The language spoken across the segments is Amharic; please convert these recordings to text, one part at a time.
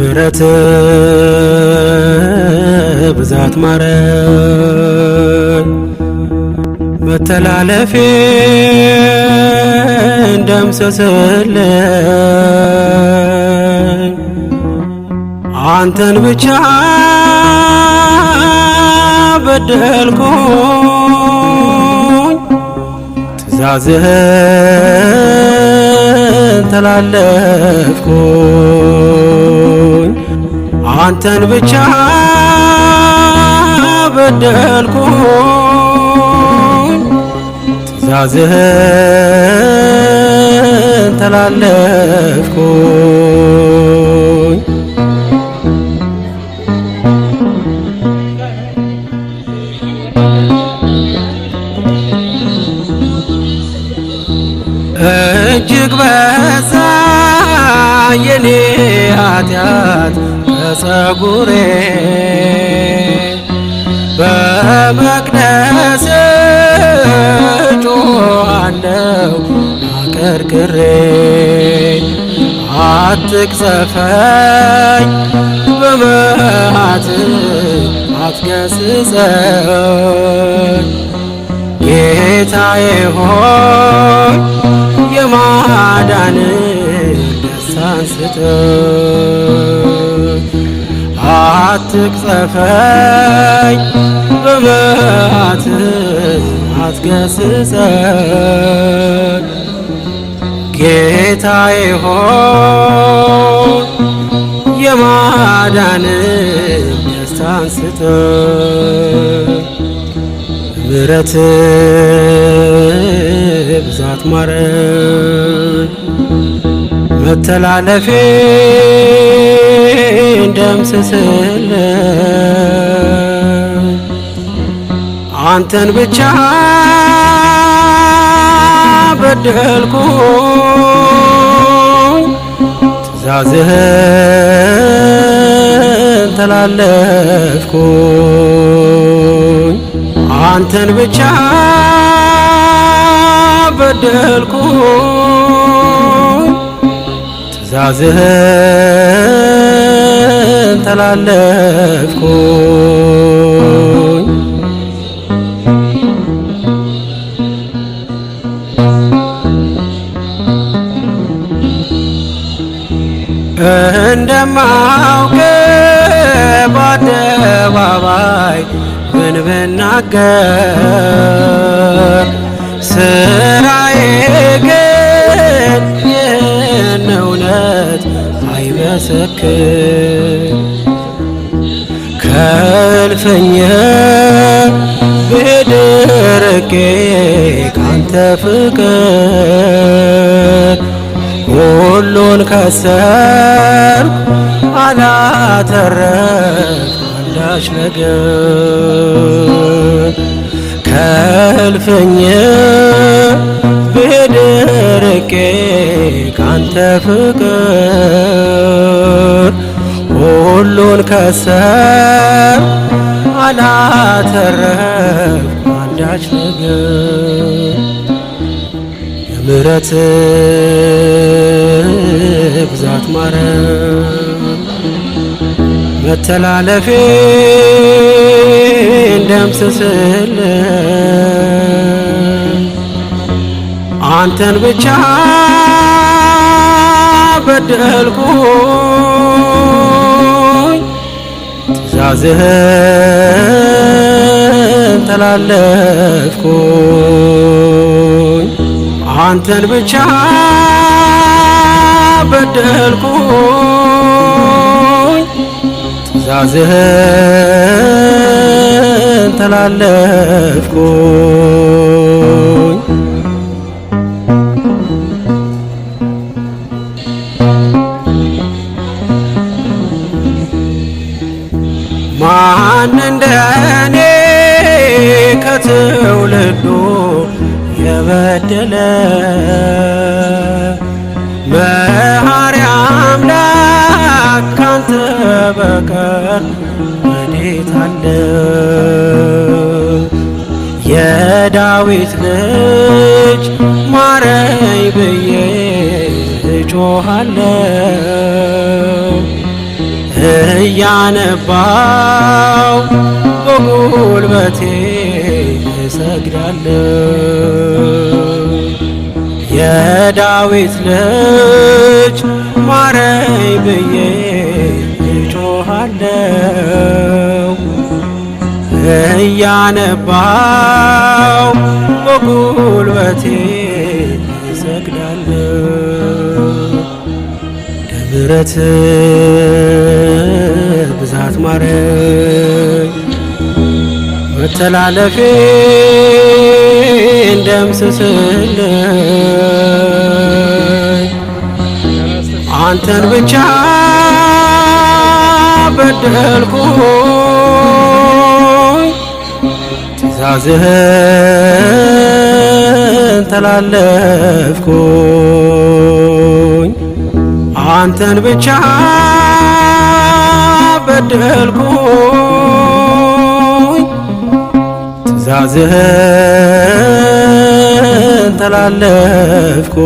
ምሕረት ብዛት ማረኝ መተላለፌን ደምስስልኝ አንተን ብቻ በደልኩኝ ትእዛዝህን ተላለፍኩኝ አንተን ብቻ በደልኩኝ ትእዛዝህን ተላለፍኩኝ እጅግ በዛ የኔ ኃጢአት ከጸጉሬ በመቅደስ ጮኻለሁ አቀርቅሬ አትቅሰፈኝ በመዓትህ አትገሥጸኝ ጌታዬ ሆይ የማዳንህ ደስታን ስጠኝ አትቅሰፈኝ በመዓትህ አትገሥጸኝ ጌታዬ ሆይ የማዳንህ ደስታን ስጠኝ ምሕረት ብዛት ማረኝ መተላለፌን ደምስስልኝ አንተን ብቻ በደልኩኝ ትእዛዝህን ተላለፍኩኝ አንተን ብቻ በደልኩኝ ትእዛዝህን ተላለፍኩኝ እንደማውቅ በአደባባይ ምን ብናገር ስራዬ ግን ይህን እውነት አይመሰክር ከእልፍኝ ብሄድ ርቄ ካንተ ፍቅር ሁሉን ከሰርኩ አላተረፍኩ አንዳች ነገር ከእልፍኝ ብሄድ ርቄ ካንተ ፍቅር ሁሉን ከሰርኩ አላተረፍኩ አንዳች ነገር የምሕረት ብዛት ማረኝ መተላለፌን ደምስስልኝ አንተን ብቻ በደልኩኝ ትእዛዝህን ተላለፍኩኝ አንተን ብቻ በደልኩኝ ትእዛዝህን ተላለፍኩኝ ማን እንደኔ ከትውልዱ የበደለ መሐሪ አምላክ ካንተ በቀር ወዴት አለ? የዳዊት ልጅ ማረኝ ብዬ እጮኻለሁ እያነባው በጉልበቴ እሰግዳለሁ። የዳዊት ልጅ ማረኝ ብዬ እጮኻለሁ። እያነባው በጉልበቴ እሰግዳለሁ። ምሕረት ብዛት ማረኝ፣ መተላለፌን ደምስስልኝ። አንተን ብቻ በደልኩኝ፣ ትእዛዝህን ተላለፍኩኝ። አንተን ብቻ በደልኩኝ፣ ትእዛዝህን ተላለፍኩኝ።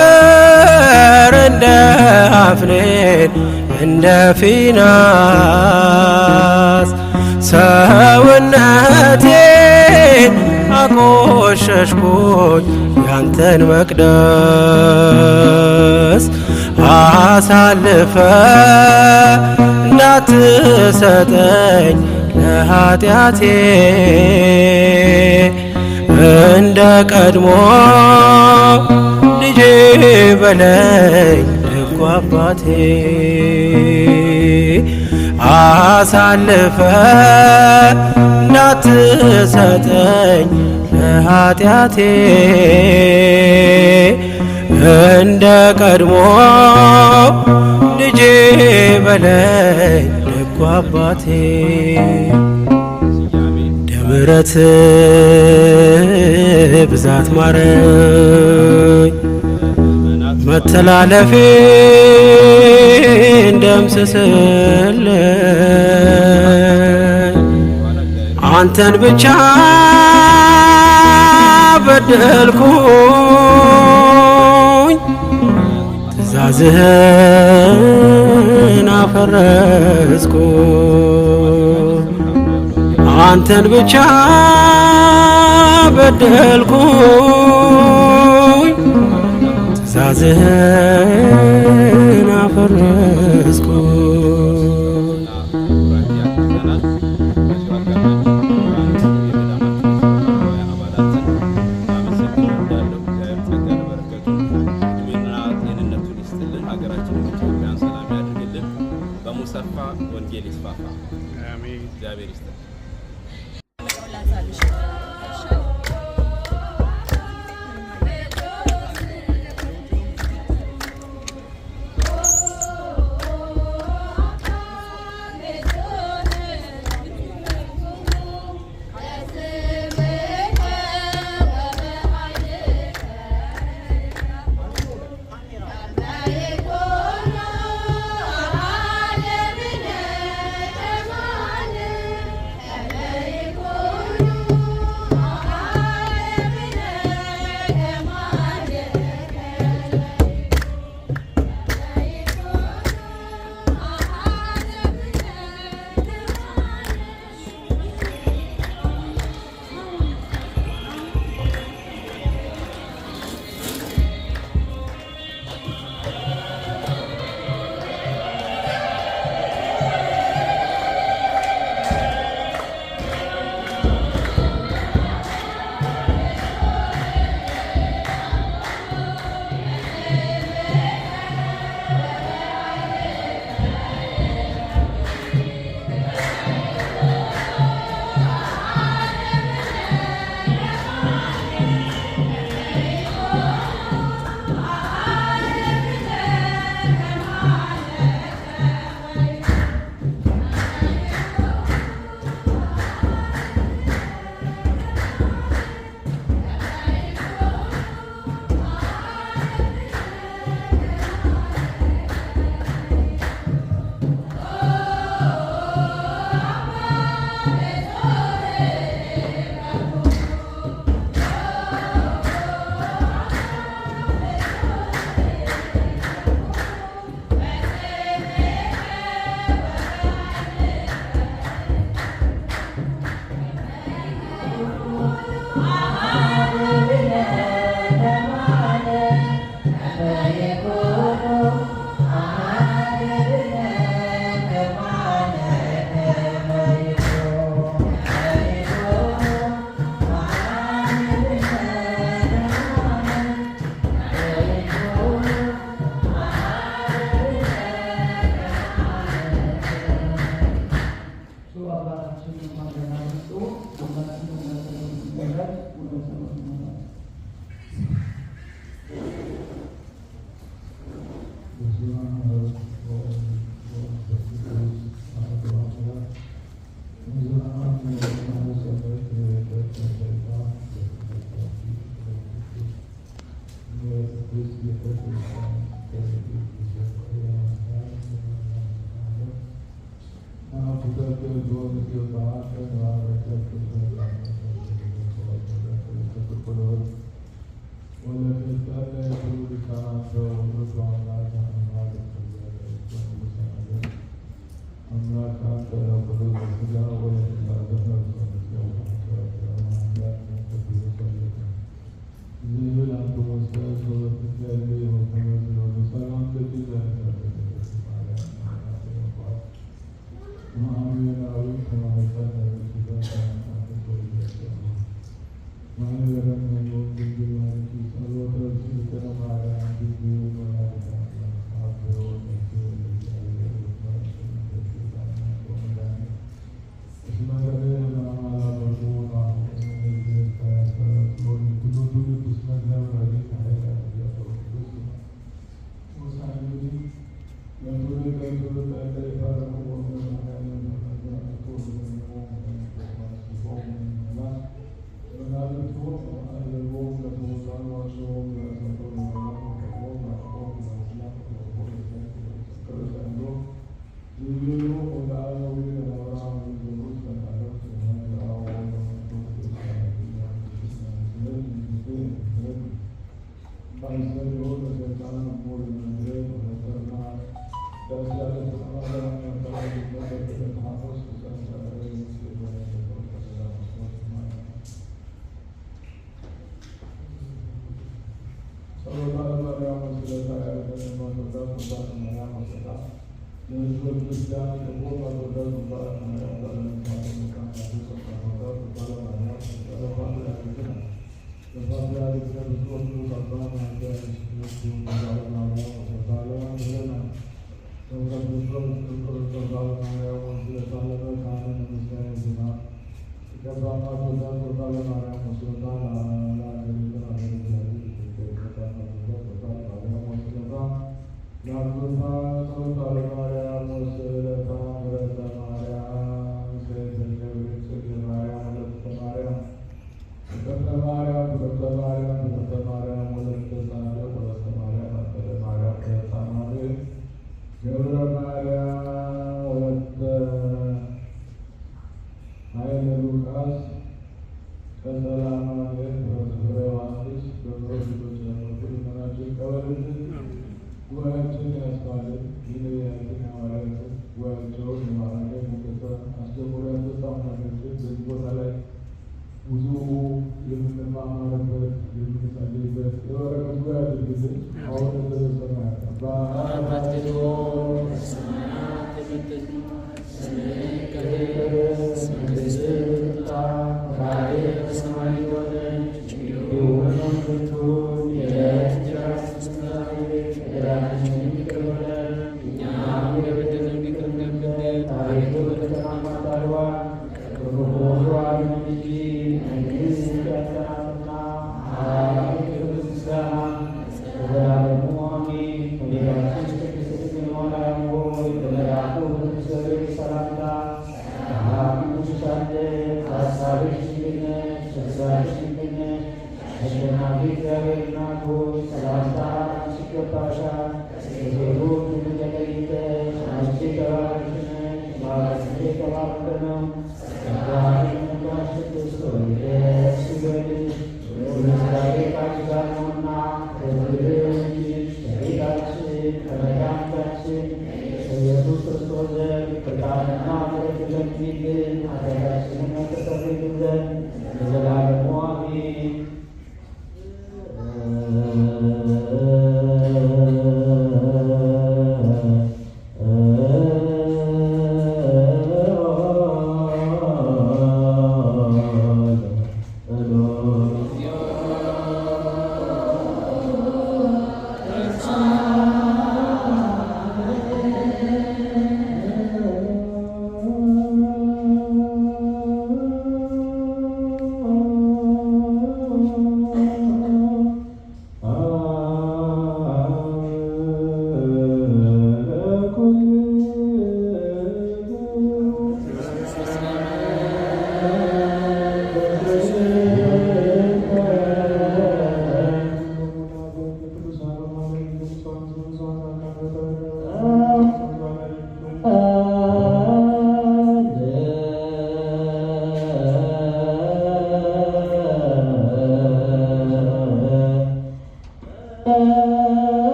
በመዳፈር እንደ አፍኔን እንደ ፊናስ ሰውነቴን አቆሸሽኩኝ ያንተን መቅደስ። አሳልፈ እንዳትሰጠኝ ለኃጢአቴ እንደ ቀድሞ ልጄ በለኝ ደጉ አባቴ። አሳልፈ እንዳትሰጠኝ ለኃጢአቴ እንደ ቀድሞ ልጄ በለኝ ደጉ አባቴ። ምሕረት ብዛት ማረኝ፣ መተላለፌን ደምስስልኝ። አንተን ብቻ በደልኩኝ፣ ትእዛዝህን አፈረስኩኝ። አንተን ብቻ በደልኩኝ፣ ትእዛዝህን አፈረስኩኝ። በሙሰፋ ወንጌል ይስፋፋ። እግዚአብሔር ይስጥ።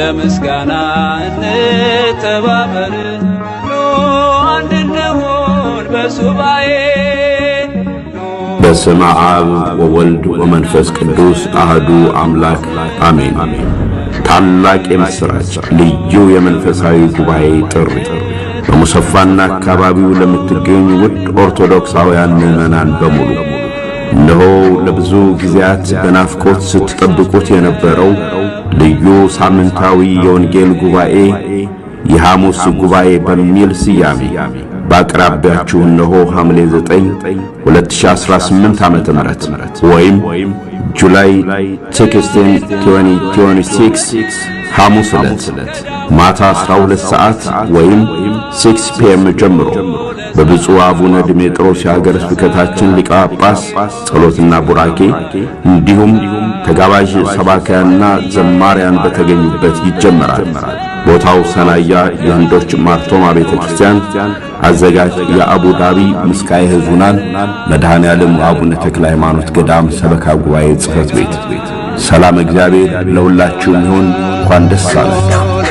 ለምስጋና እንተባበር ኑ አንድ እንሁን በሱባኤ በስመ አብ ወወልድ ወመንፈስ ቅዱስ አህዱ አምላክ አሜን። ታላቅ የምስራች ልዩ የመንፈሳዊ ጉባኤ ጥሪ በሙሰፋና አካባቢው ለምትገኙ ውድ ኦርቶዶክሳውያን ምዕመናን በሙሉ እነሆ ለብዙ ጊዜያት በናፍቆት ስትጠብቁት የነበረው ልዩ ሳምንታዊ የወንጌል ጉባኤ የሐሙስ ጉባኤ በሚል ስያሜ በአቅራቢያችሁ እነሆ ሐምሌ 9 2018 ዓመተ ምህረት ወይም ጁላይ 16 2026 ሐሙስ ዕለት ማታ 12 ሰዓት ወይም 6 PM ጀምሮ በብፁዕ አቡነ ድሜጥሮስ የሀገረ ስብከታችን ሊቀ ጳጳስ ጸሎትና ቡራኬ እንዲሁም ተጋባዥ ሰባክያንና ዘማሪያን በተገኙበት ይጀመራል። ቦታው ሰናያ የህንዶች ማርቶማ ቤተክርስቲያን፣ አዘጋጅ የአቡ ዳቢ ምስካየ ሕዙናን መድኃኔ ዓለም አቡነ ተክለ ሃይማኖት ገዳም ሰበካ ጉባኤ ጽሕፈት ቤት። ሰላም እግዚአብሔር ለሁላችሁም ይሁን። እንኳን ደስ አላችሁ።